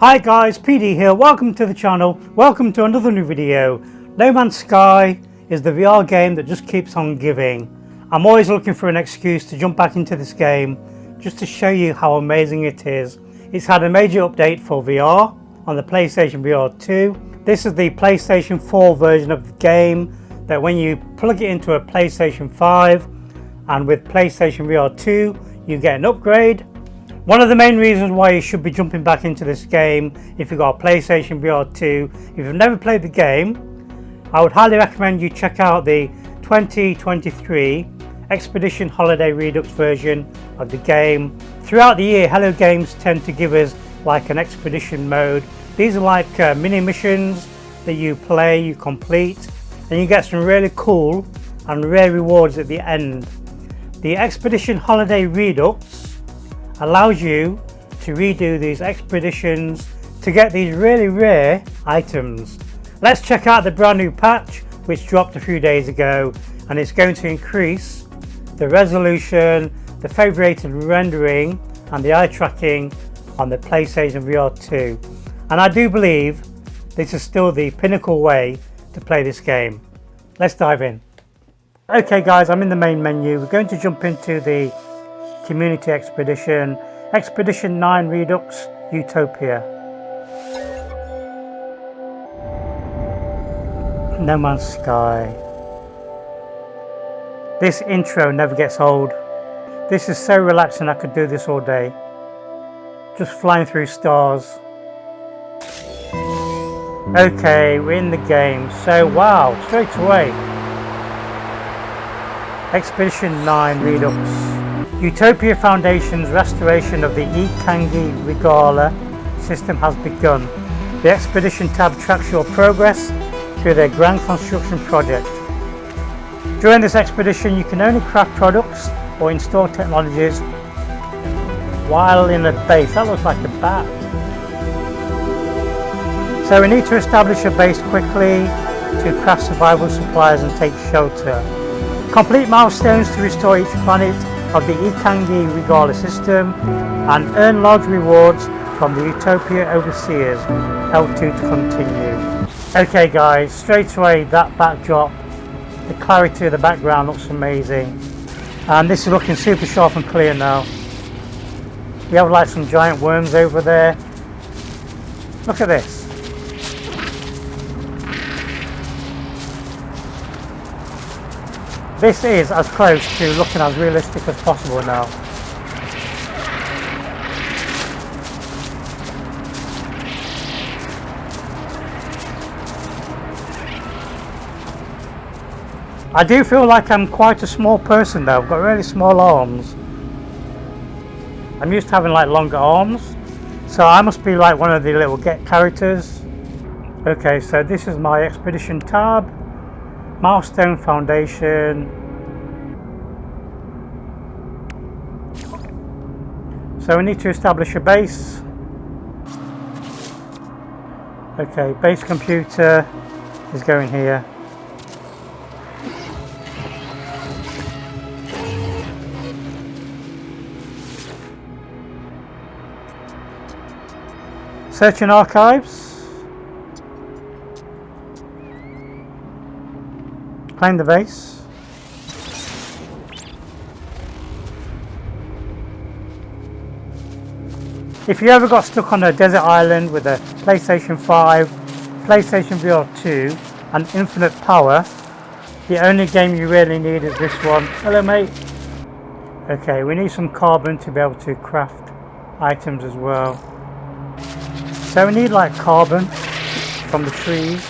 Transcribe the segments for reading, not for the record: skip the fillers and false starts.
Hi guys, PD here, welcome to the channel, welcome to another new video. No Man's Sky is the VR game that just keeps on giving. I'm always looking for an excuse to jump back into this game just to show you how amazing it is. It's had a major update for VR on the PlayStation VR2. This is the PlayStation 4 version of the game that when you plug it into a PlayStation 5 and with PlayStation VR2 you get an upgrade. One of the main reasons why you should be jumping back into this game if you've got a PlayStation VR2, if you've never played the game, I would highly recommend you check out the 2023 Expedition Holiday Redux version of the game. Throughout the year, Hello Games tend to give us like an expedition mode. These are like mini missions that you play, you complete, and you get some really cool and rare rewards at the end. The Expedition Holiday Redux allows you to redo these expeditions to get these really rare items. Let's check out the brand new patch which dropped a few days ago, and it's going to increase the resolution, the favorited rendering and the eye tracking on the PlayStation VR2. And I do believe this is still the pinnacle way to play this game. Let's dive in. Okay guys, I'm in the main menu. We're going to jump into the Community Expedition, Expedition 9 Redux Utopia. No Man's Sky. This intro never gets old. This is so relaxing, I could do this all day. Just flying through stars. Okay, we're in the game. So wow, straight away. Expedition 9 Redux. Utopia Foundation's restoration of the Ikangi Regala system has begun. The Expedition tab tracks your progress through their grand construction project. During this expedition, you can only craft products or install technologies while in a base. That looks like a bat. So we need to establish a base quickly to craft survival supplies and take shelter. Complete milestones to restore each planet of the Ikangi Regala system and earn large rewards from the Utopia Overseers. L2 to continue. Okay guys, straight away that backdrop, the clarity of the background looks amazing, and this is looking super sharp and clear now. We have like some giant worms over there. Look at this. This is as close to looking as realistic as possible now. I do feel like I'm quite a small person though. I've got really small arms. I'm used to having like longer arms, so I must be like one of the little get characters. Okay, so this is my expedition tab. Milestone Foundation. So we need to establish a base. Okay, base computer is going here. Search in archives. Claim the base. If you ever got stuck on a desert island with a PlayStation 5, PlayStation VR2 and infinite power, the only game you really need is this one. Hello mate. Okay, we need some carbon to be able to craft items as well. So we need like carbon from the trees.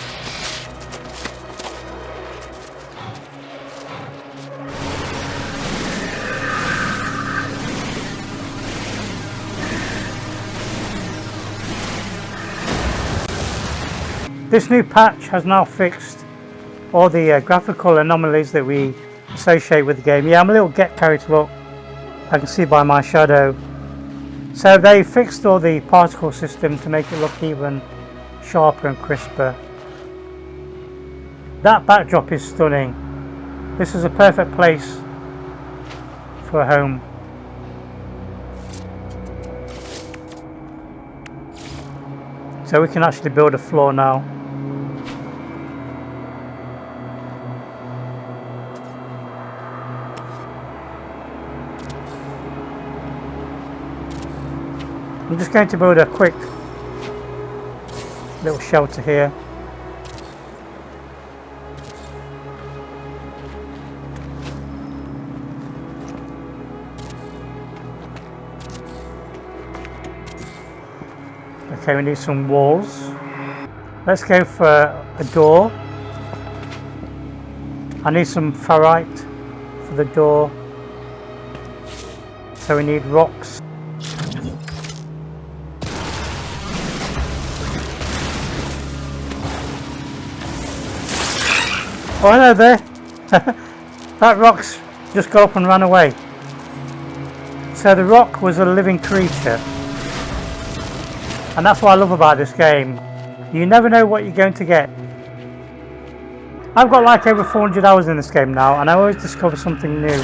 This new patch has now fixed all the graphical anomalies that we associate with the game. Yeah, I'm a little get character, look. I can see by my shadow. So they fixed all the particle system to make it look even sharper and crisper. That backdrop is stunning. This is a perfect place for a home. So we can actually build a floor now. I'm just going to build a quick little shelter here. Okay, we need some walls. Let's go for a door. I need some ferrite for the door. So we need rocks. Oh, hello there. That rock's just got up and ran away. So the rock was a living creature. And that's what I love about this game. You never know what you're going to get. I've got like over 400 hours in this game now, and I always discover something new.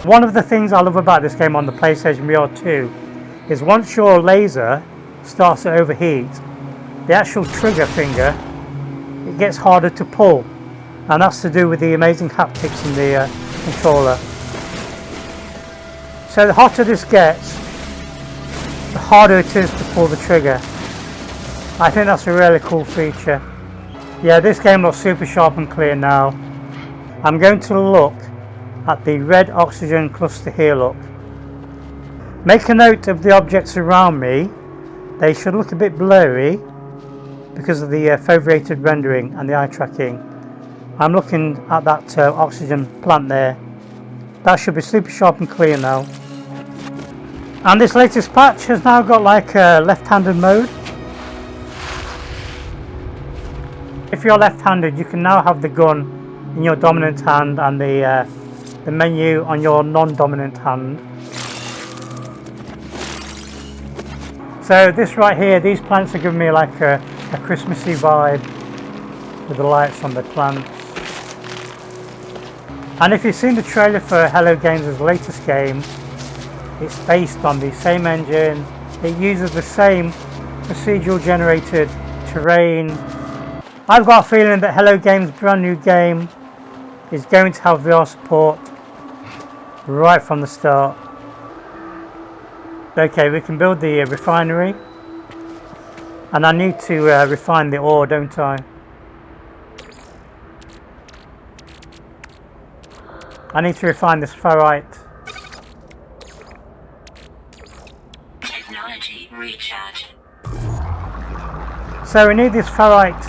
One of the things I love about this game on the PlayStation VR2 is once your laser starts to overheat, the actual trigger finger, it gets harder to pull, and that's to do with the amazing haptics in the controller. So the hotter this gets, the harder it is to pull the trigger. I think that's a really cool feature. Yeah, this game looks super sharp and clear now. I'm going to look at the red oxygen cluster here, look. Make a note of the objects around me. They should look a bit blurry because of the foveated rendering and the eye tracking. I'm looking at that oxygen plant there. That should be super sharp and clear now. And this latest patch has now got like a left-handed mode. If you're left-handed, you can now have the gun in your dominant hand and the menu on your non-dominant hand. So this right here, these plants are giving me like a Christmassy vibe with the lights on the plants. And if you've seen the trailer for Hello Games' latest game, it's based on the same engine. It uses the same procedural generated terrain. I've got a feeling that Hello Games' brand new game is going to have VR support right from the start. Okay, we can build the refinery. And I need to refine the ore, don't I? I need to refine this ferrite. Technology recharge. So we need this ferrite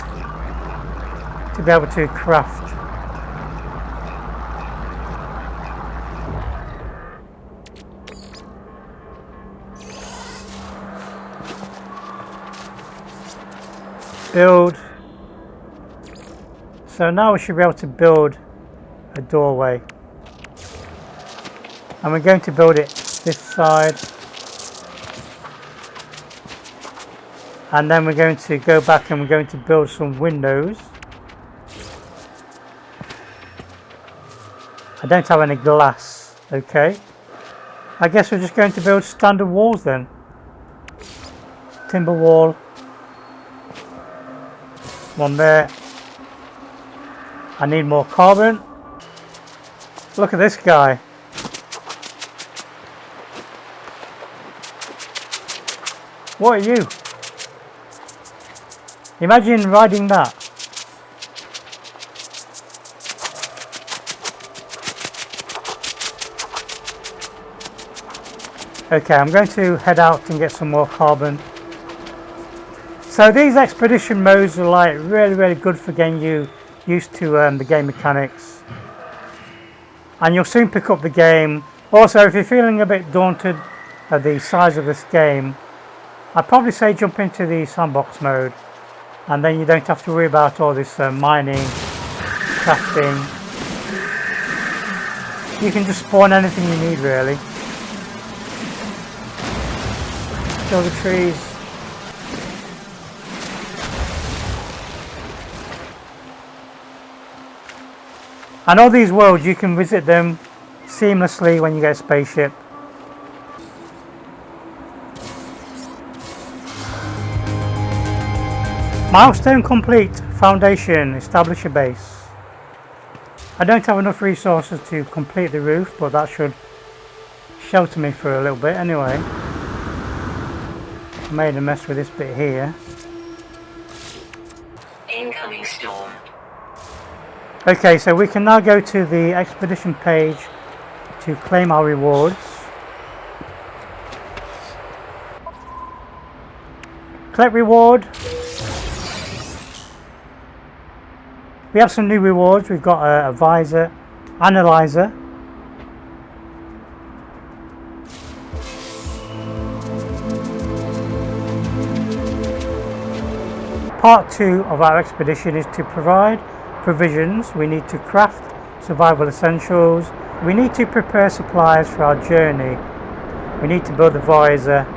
to be able to craft. Build. So now we should be able to build a doorway. And we're going to build it this side. And then we're going to go back and we're going to build some windows. I don't have any glass, okay. I guess we're just going to build standard walls then. Timber wall. One there. I need more carbon. Look at this guy. What are you? Imagine riding that. Okay, I'm going to head out and get some more carbon. So these expedition modes are like really good for getting you used to the game mechanics. And you'll soon pick up the game. Also, if you're feeling a bit daunted at the size of this game, I'd probably say jump into the sandbox mode. And then you don't have to worry about all this mining, crafting. You can just spawn anything you need really. Kill the trees. And all these worlds, you can visit them seamlessly when you get a spaceship. Milestone complete. Foundation. Establish a base. I don't have enough resources to complete the roof, but that should shelter me for a little bit anyway. I made a mess with this bit here. Incoming storm. Okay, so we can now go to the expedition page to claim our rewards. Collect reward. We have some new rewards. We've got a visor, analyzer. Part 2 of our expedition is to provide provisions. We need to craft survival essentials. We need to prepare supplies for our journey. We need to build a visor.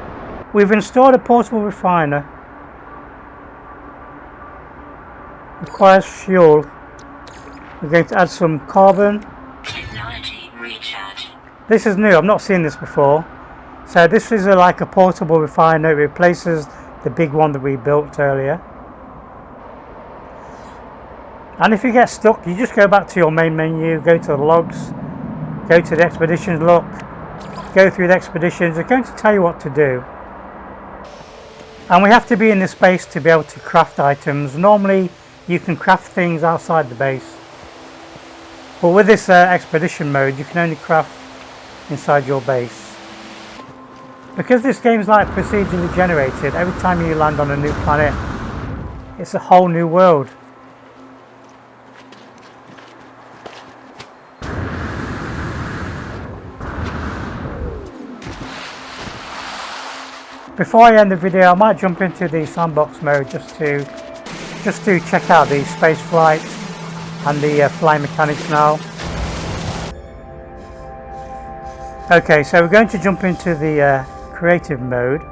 We've installed a portable refiner. Requires fuel. We're going to add some carbon. Technology recharge. This is new. I've not seen this before. So this is like a portable refiner. It replaces the big one that we built earlier. And if you get stuck, you just go back to your main menu, go to the logs, go to the expeditions log, go through the expeditions. They're going to tell you what to do. And we have to be in this base to be able to craft items. Normally you can craft things outside the base, but with this expedition mode you can only craft inside your base. Because this game's like procedurally generated, every time you land on a new planet it's a whole new world. Before I end the video, I might jump into the sandbox mode just to check out the space flight and the flying mechanics now. Okay, so we're going to jump into the creative mode.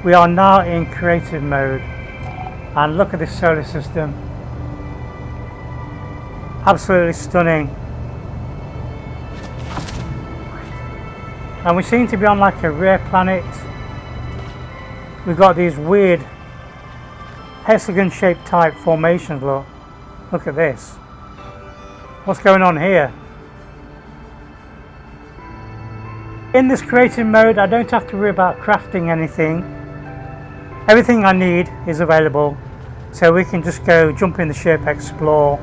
We are now in creative mode, and look at this solar system. Absolutely stunning. And we seem to be on like a rare planet. We've got these weird hexagon shaped type formations. Look at this. What's going on here? In this creative mode I don't have to worry about crafting anything. Everything I need is available, so we can just go jump in the ship, explore.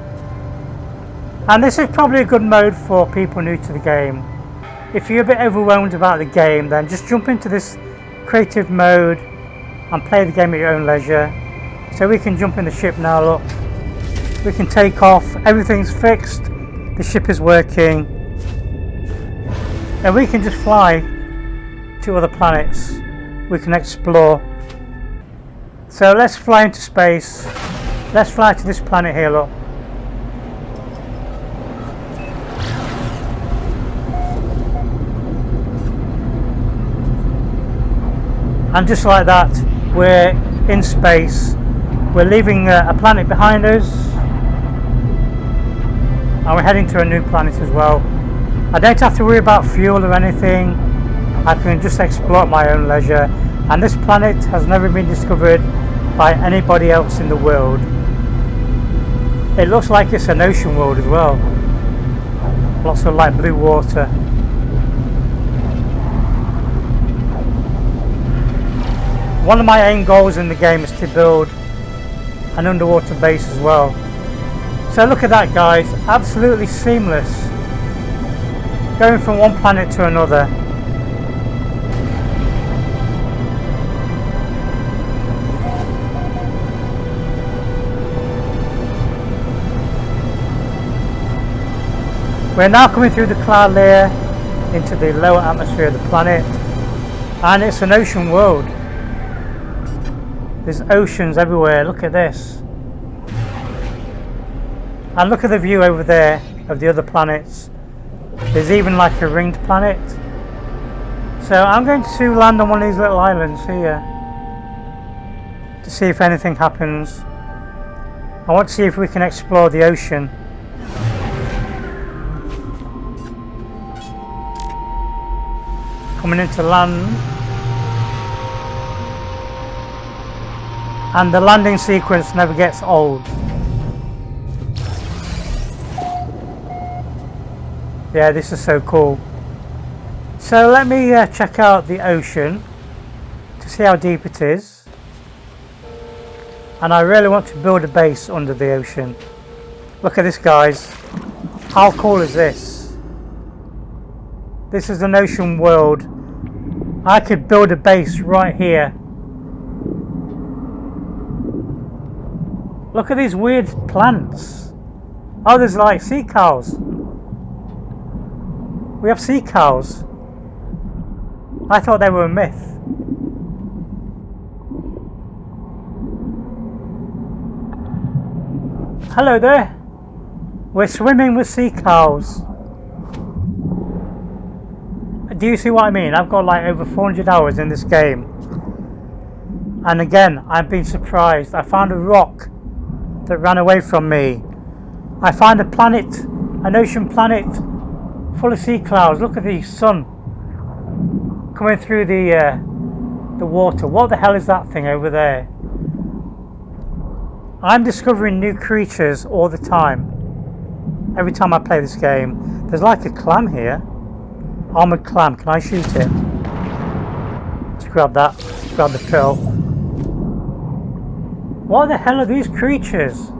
And this is probably a good mode for people new to the game. If you're a bit overwhelmed about the game, then just jump into this creative mode and play the game at your own leisure. So we can jump in the ship now, look. We can take off, everything's fixed, the ship is working. And we can just fly to other planets. We can explore. So let's fly into space. Let's fly to this planet here, look. And just like that, we're in space. We're leaving a planet behind us, and we're heading to a new planet as well. I don't have to worry about fuel or anything. I can just explore at my own leisure. And this planet has never been discovered by anybody else in the world. It looks like it's an ocean world as well. Lots of light blue water. One of my aim goals in the game is to build an underwater base as well. So look at that, guys, absolutely seamless. Going from one planet to another. We're now coming through the cloud layer into the lower atmosphere of the planet, and it's an ocean world. There's oceans everywhere. Look at this. And look at the view over there of the other planets. There's even like a ringed planet. So I'm going to land on one of these little islands here to see if anything happens. I want to see if we can explore the ocean. coming into land, and the landing sequence never gets old. Yeah, this is so cool. So let me check out the ocean to see how deep it is, and I really want to build a base under the ocean. Look at this, guys. How cool is this? This is an ocean world. I could build a base right here. Look at these weird plants. Oh, there's like sea cows. We have sea cows. I thought they were a myth. Hello there. We're swimming with sea cows. Do you see what I mean? I've got like over 400 hours in this game. And again, I've been surprised. I found a rock that ran away from me. I found a planet, an ocean planet full of sea clouds. Look at the sun coming through the water. What the hell is that thing over there? I'm discovering new creatures all the time. Every time I play this game. There's like a clam here. Armored clam. Can I shoot it? Let's grab that. Let's grab the pill. What the hell are these creatures?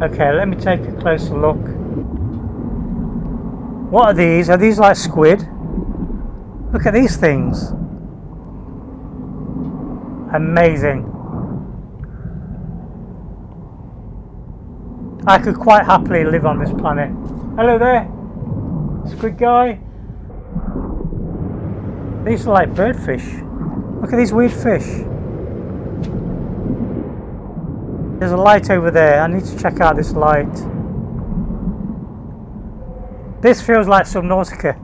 Okay, let me take a closer look. What are these? Are these like squid? Look at these things. Amazing. I could quite happily live on this planet. Hello there, squid guy. These are like birdfish. Look at these weird fish. There's a light over there. I need to check out this light. This feels like Subnautica.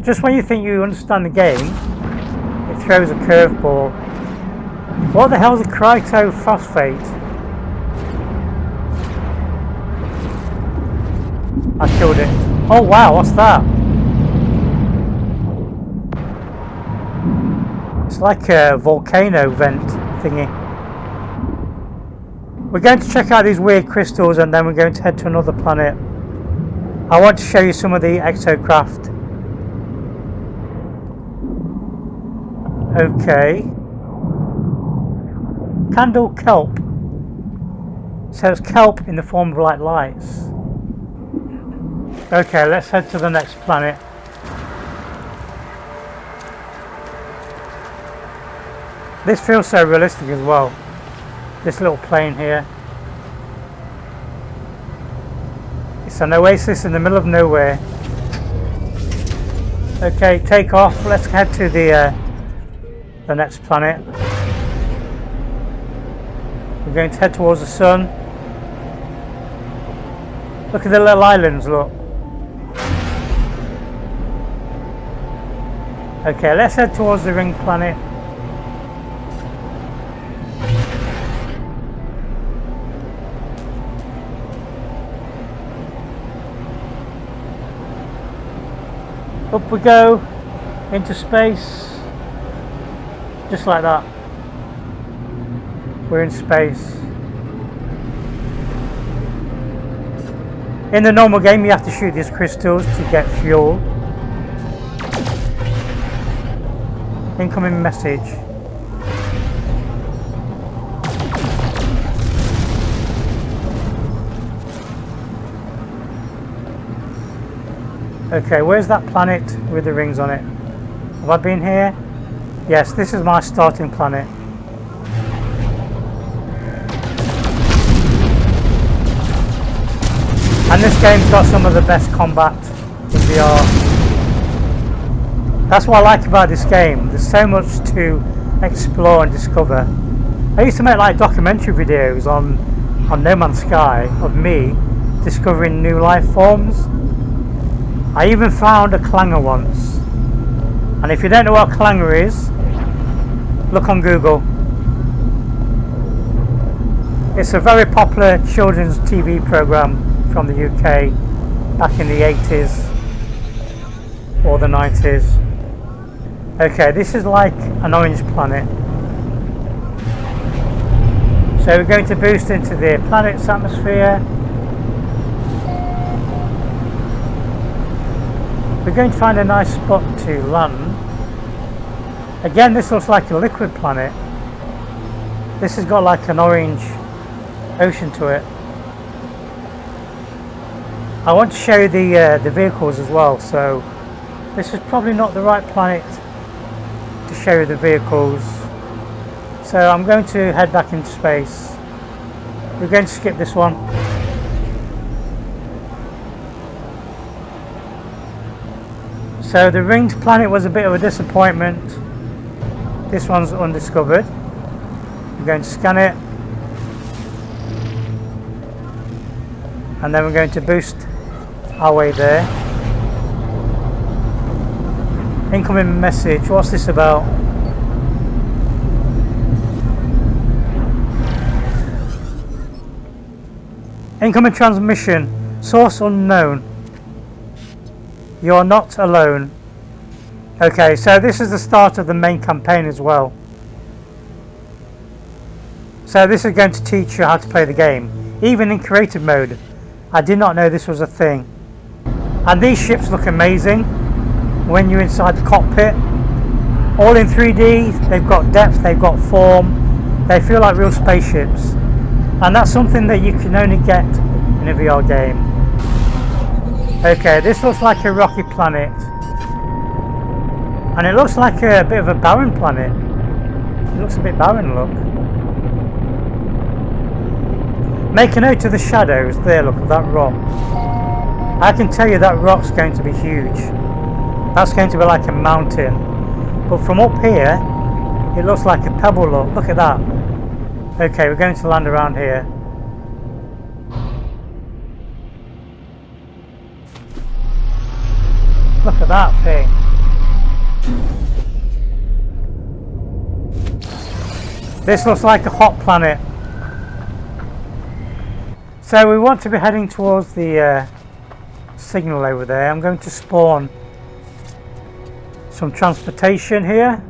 Just when you think you understand the game, it throws a curveball. What the hell is a cryptophosphate? I killed it. Oh wow, what's that? It's like a volcano vent thingy. We're going to check out these weird crystals and then we're going to head to another planet. I want to show you some of the Exocraft. Okay. Candle kelp. So it's kelp in the form of like lights. Okay, let's head to the next planet. This feels so realistic as well. This little plane here. It's an oasis in the middle of nowhere. Okay, take off. Let's head to the next planet. We're going to head towards the sun. Look at the little islands, look. Okay, let's head towards the ring planet. Up we go into space, just like that. We're in space. In the normal game you have to shoot these crystals to get fuel. Incoming message. Okay, where's that planet with the rings on it? Have I been here? Yes, this is my starting planet. And this game's got some of the best combat in VR. That's what I like about this game. There's so much to explore and discover. I used to make like documentary videos on No Man's Sky of me discovering new life forms. I even found a clanger once. And if you don't know what a clanger is, look on Google. It's a very popular children's TV program from the UK back in the 80s or the 90s. Okay, this is like an orange planet. So we're going to boost into the planet's atmosphere. We're going to find a nice spot to land. Again, this looks like a liquid planet. This has got like an orange ocean to it. I want to show you the vehicles as well, so this is probably not the right planet to show you the vehicles. So I'm going to head back into space. We're going to skip this one. So the ringed planet was a bit of a disappointment. This one's undiscovered. We're going to scan it. And then we're going to boost our way there. Incoming message. What's this about? Incoming transmission. Source unknown. You're not alone. Okay, so this is the start of the main campaign as well. So this is going to teach you how to play the game, even in creative mode. I did not know this was a thing. And these ships look amazing when you're inside the cockpit. All in 3D, they've got depth, they've got form, they feel like real spaceships. And that's something that you can only get in a VR game. Okay, this looks like a rocky planet. And it looks like a bit of a barren planet. It looks a bit barren, look. Make a note of the shadows there, look, of that rock. I can tell you that rock's going to be huge. That's going to be like a mountain. But from up here, it looks like a pebble, look at that. Okay, we're going to land around here. Look at that thing. This looks like a hot planet. So we want to be heading towards the signal over there. I'm going to spawn some transportation here.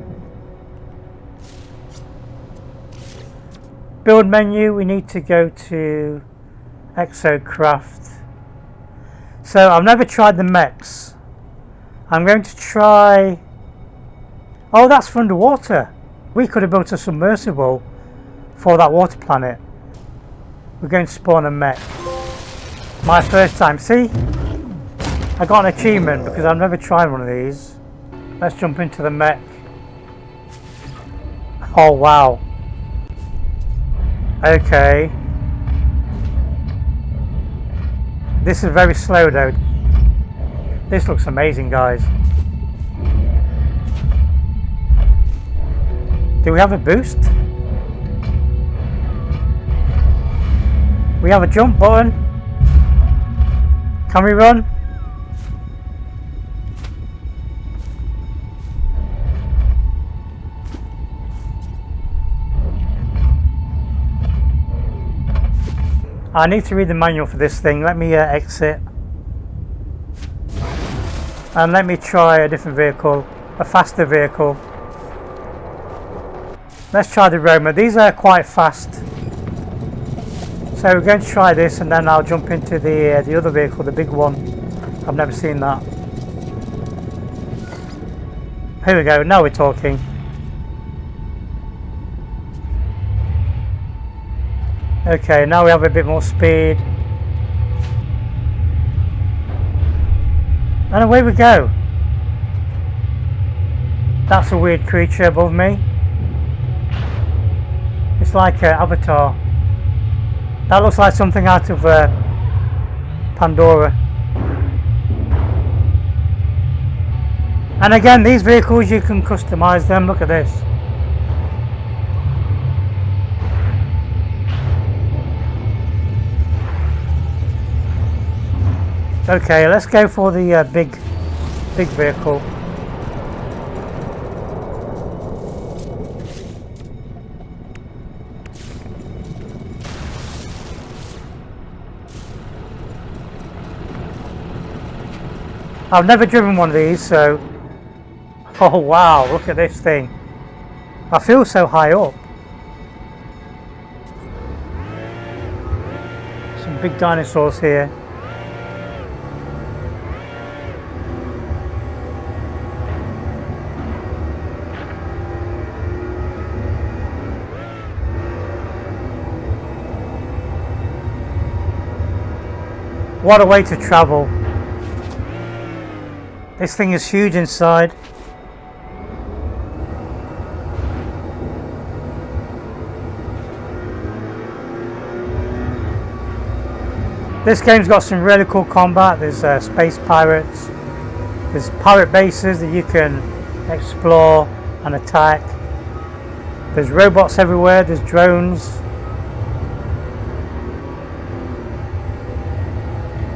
Build menu, we need to go to Exocraft. So I've never tried the mechs. I'm going to try... Oh, that's for underwater. We could have built a submersible for that water planet. We're going to spawn a mech. My first time. See? I got an achievement because I've never tried one of these. Let's jump into the mech. Oh, wow. Okay. This is very slow though. This looks amazing, guys. Do we have a boost? We have a jump button. Can we run? I need to read the manual for this thing. Let me exit. And let me try a different vehicle, a faster vehicle. Let's try the Roma. These are quite fast. So we're going to try this and then I'll jump into the other vehicle, the big one. I've never seen that. Here we go, now we're talking. Okay, now we have a bit more speed. And away we go. That's a weird creature above me. It's like an avatar. That looks like something out of Pandora. And again, these vehicles, you can customize them. Look at this. Okay, let's go for the big vehicle. I've never driven one of these, so... Oh wow, look at this thing. I feel so high up. Some big dinosaurs here. What a way to travel. This thing is huge inside. This game's got some really cool combat. There's space pirates. There's pirate bases that you can explore and attack. There's robots everywhere. There's drones.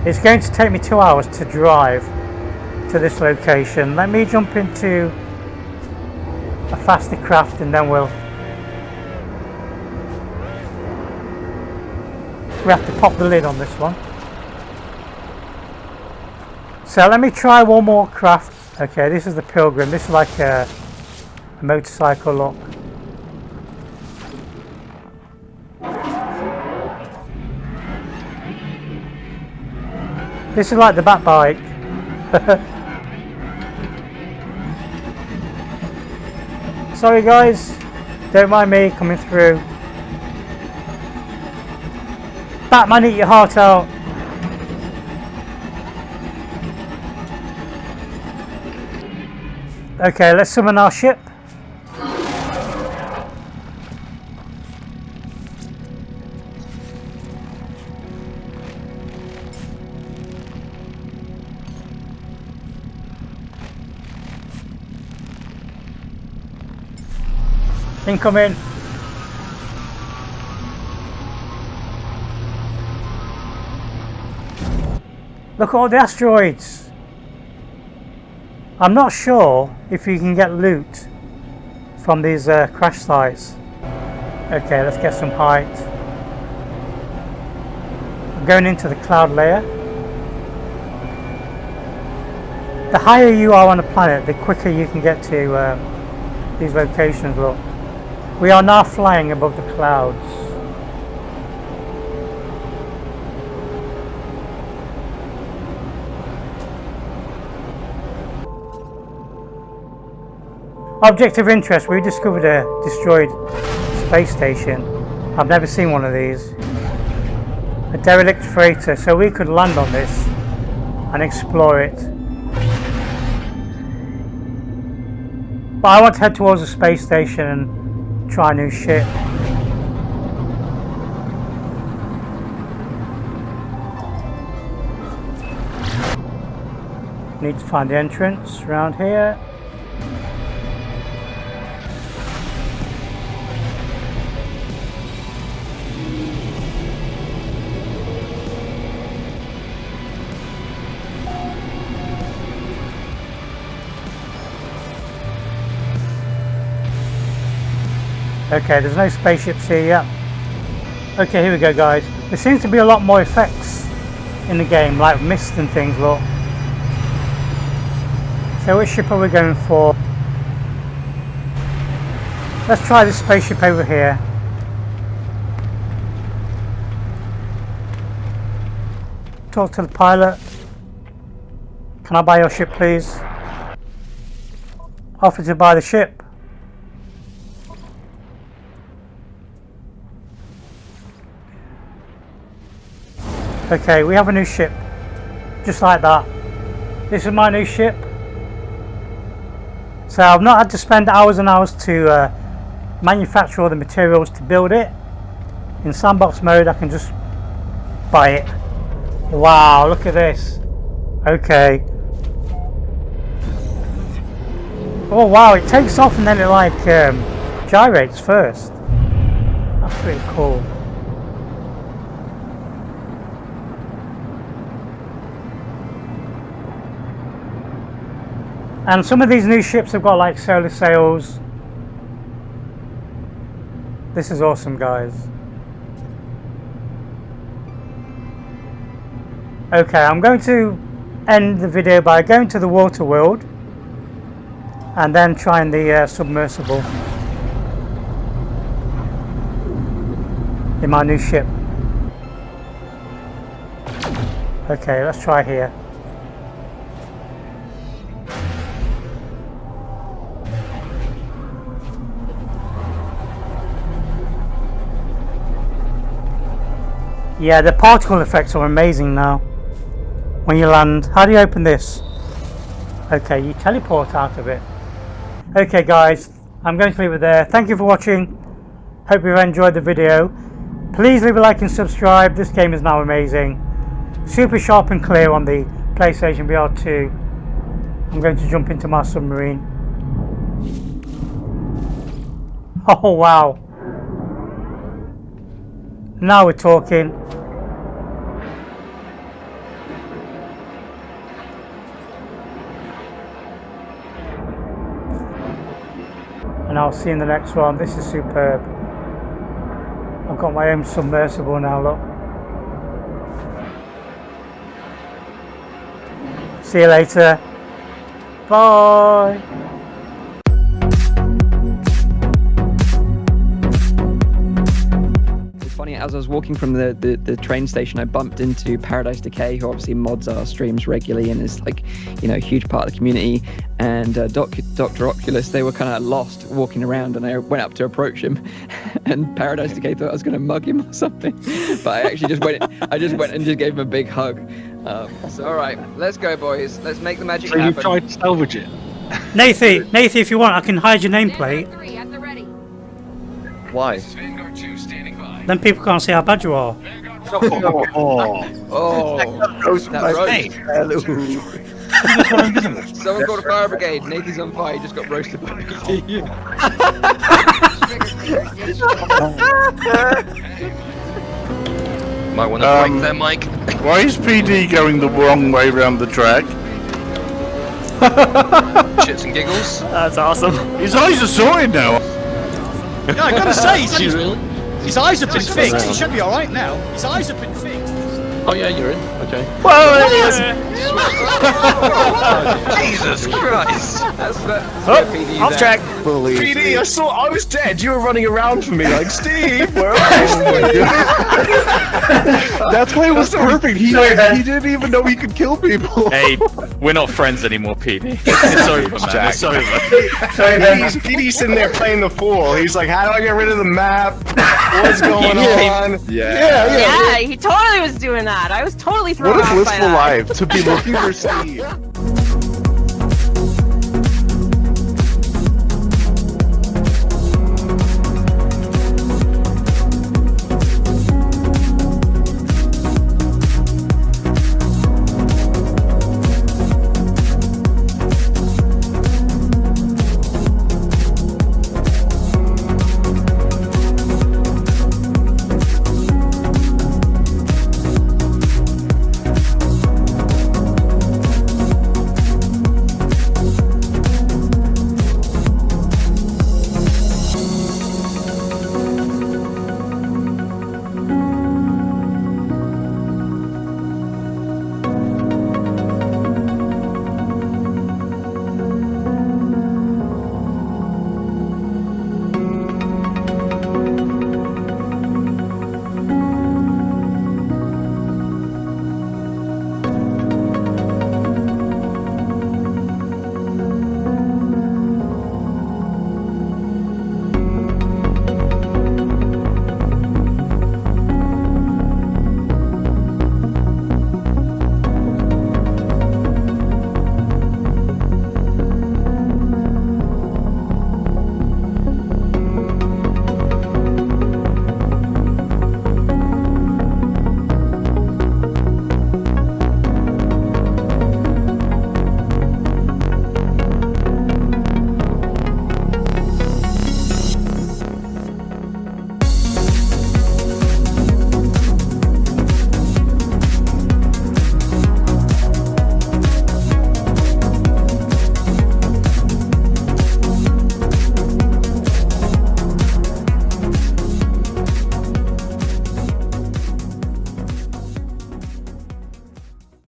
It's going to take me 2 hours to drive to this location. Let me jump into a faster craft and then we have to pop the lid on this one. So let me try one more craft. Okay, this is the Pilgrim. This is like a motorcycle look. This is like the Bat bike. Sorry guys, don't mind me coming through. Batman, eat your heart out. Okay, let's summon our ship. Incoming. Look at all the asteroids. I'm not sure if you can get loot from these crash sites. Okay, let's get some height. I'm going into the cloud layer. The higher you are on the planet, the quicker you can get to these locations. Look, we are now flying above the clouds. Object of interest, we discovered a destroyed space station. I've never seen one of these. A derelict freighter, so we could land on this and explore it. But I want to head towards the space station and try a new ship. Need to find the entrance around here. Okay, there's no spaceships here yet. Okay, here we go guys. There seems to be a lot more effects in the game, like mist and things, look. So which ship are we going for? Let's try this spaceship over here. Talk to the pilot. Can I buy your ship please? Offer to buy the ship. Okay, we have a new ship. Just like that. This is my new ship. So I've not had to spend hours and hours to manufacture all the materials to build it. In sandbox mode I can just buy it. Wow, look at this. Okay. Oh wow, it takes off and then it like gyrates first. That's pretty cool. And some of these new ships have got like solar sails. This is awesome guys. Okay, I'm going to end the video by going to the water world and then trying the submersible in my new ship. Okay, let's try here. Yeah, the particle effects are amazing now when you land. How do you open this? Okay, you teleport out of it. Okay guys, I'm going to leave it there. Thank you for watching. Hope you've enjoyed the video. Please leave a like and subscribe. This game is now amazing. Super sharp and clear on the PlayStation VR2. I'm going to jump into my submarine. Oh wow. Now we're talking. And I'll see you in the next one. This is superb. I've got my own submersible now, look. See you later. Bye. Funny, as I was walking from the train station, I bumped into Paradise Decay, who obviously mods our streams regularly and is like, you know, a huge part of the community. And Dr. Oculus, they were kind of lost walking around, and I went up to approach him, and Paradise Decay thought I was going to mug him or something, but I actually just went and just gave him a big hug. So all right, let's go, boys. Let's make the magic happen. So you tried to salvage it? Nathy, if you want, I can hide your nameplate. Why? Then people can't see how bad you are. Someone called a fire brigade. Nathan's on fire. He just got roasted by PD. Might want to break there, Mike. Why is PD going the wrong way around the track? Shits and giggles. That's awesome. His eyes are sorted now. Yeah, I gotta say, his eyes have been fixed. He should be alright now. His eyes have been fixed. Oh yeah, you're in. Okay. Whoa, there he is! Jesus Christ! Off track. PD, I was dead. You were running around for me like, Steve, where are you? That's why it was perfect. He didn't even know he could kill people. Hey, we're not friends anymore, PD. It's over, man. It's over. PD's sitting there playing the fool. He's like, how do I get rid of the map? What's going on? Yeah, he totally was doing that. I was totally thrown off by that. What a blissful life to be looking for Steve.